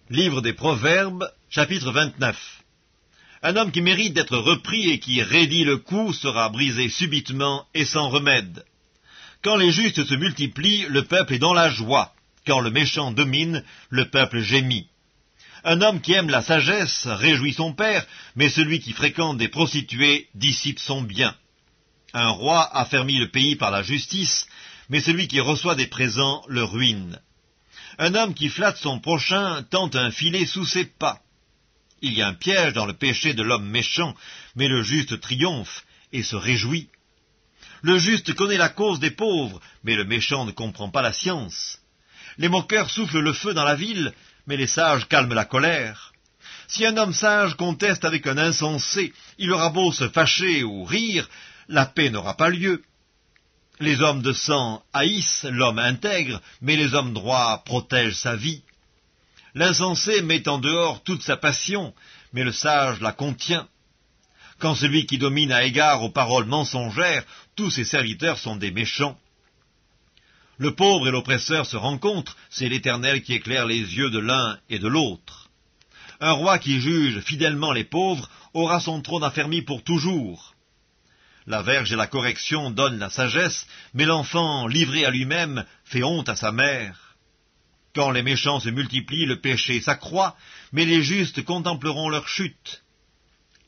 Livre des Proverbes, chapitre 29. Un homme qui mérite d'être repris et qui raidit le cou sera brisé subitement et sans remède. Quand les justes se multiplient, le peuple est dans la joie. Quand le méchant domine, le peuple gémit. Un homme qui aime la sagesse réjouit son père, mais celui qui fréquente des prostituées dissipe son bien. Un roi affermit le pays par la justice, mais celui qui reçoit des présents le ruine. Un homme qui flatte son prochain tente un filet sous ses pas. Il y a un piège dans le péché de l'homme méchant, mais le juste triomphe et se réjouit. Le juste connaît la cause des pauvres, mais le méchant ne comprend pas la science. Les moqueurs soufflent le feu dans la ville, mais les sages calment la colère. Si un homme sage conteste avec un insensé, il aura beau se fâcher ou rire, la paix n'aura pas lieu. Les hommes de sang haïssent l'homme intègre, mais les hommes droits protègent sa vie. L'insensé met en dehors toute sa passion, mais le sage la contient. Quand celui qui domine a égard aux paroles mensongères, tous ses serviteurs sont des méchants. Le pauvre et l'oppresseur se rencontrent, c'est l'Éternel qui éclaire les yeux de l'un et de l'autre. Un roi qui juge fidèlement les pauvres aura son trône affermi pour toujours. La verge et la correction donnent la sagesse, mais l'enfant livré à lui-même fait honte à sa mère. Quand les méchants se multiplient, le péché s'accroît, mais les justes contempleront leur chute.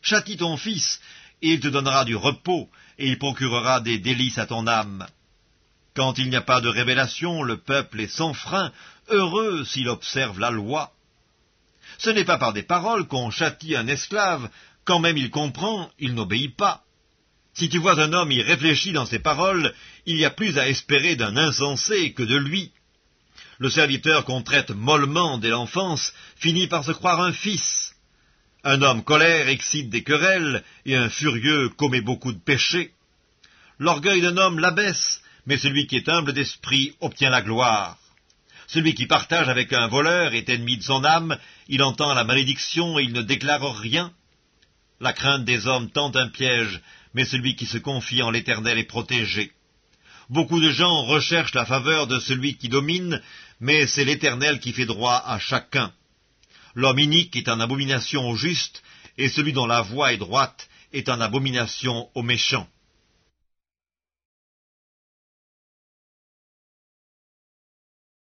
Châtie ton fils, et il te donnera du repos, et il procurera des délices à ton âme. Quand il n'y a pas de révélation, le peuple est sans frein, heureux s'il observe la loi. Ce n'est pas par des paroles qu'on châtie un esclave, quand même il comprend, il n'obéit pas. Si tu vois un homme y réfléchir dans ses paroles, il y a plus à espérer d'un insensé que de lui. Le serviteur qu'on traite mollement dès l'enfance finit par se croire un fils. Un homme colère excite des querelles, et un furieux commet beaucoup de péchés. L'orgueil d'un homme l'abaisse, mais celui qui est humble d'esprit obtient la gloire. Celui qui partage avec un voleur est ennemi de son âme, il entend la malédiction et il ne déclare rien. La crainte des hommes tente un piège, mais celui qui se confie en l'Éternel est protégé. Beaucoup de gens recherchent la faveur de celui qui domine, mais c'est l'Éternel qui fait droit à chacun. L'homme inique est en abomination au juste, et celui dont la voie est droite est en abomination aux méchants.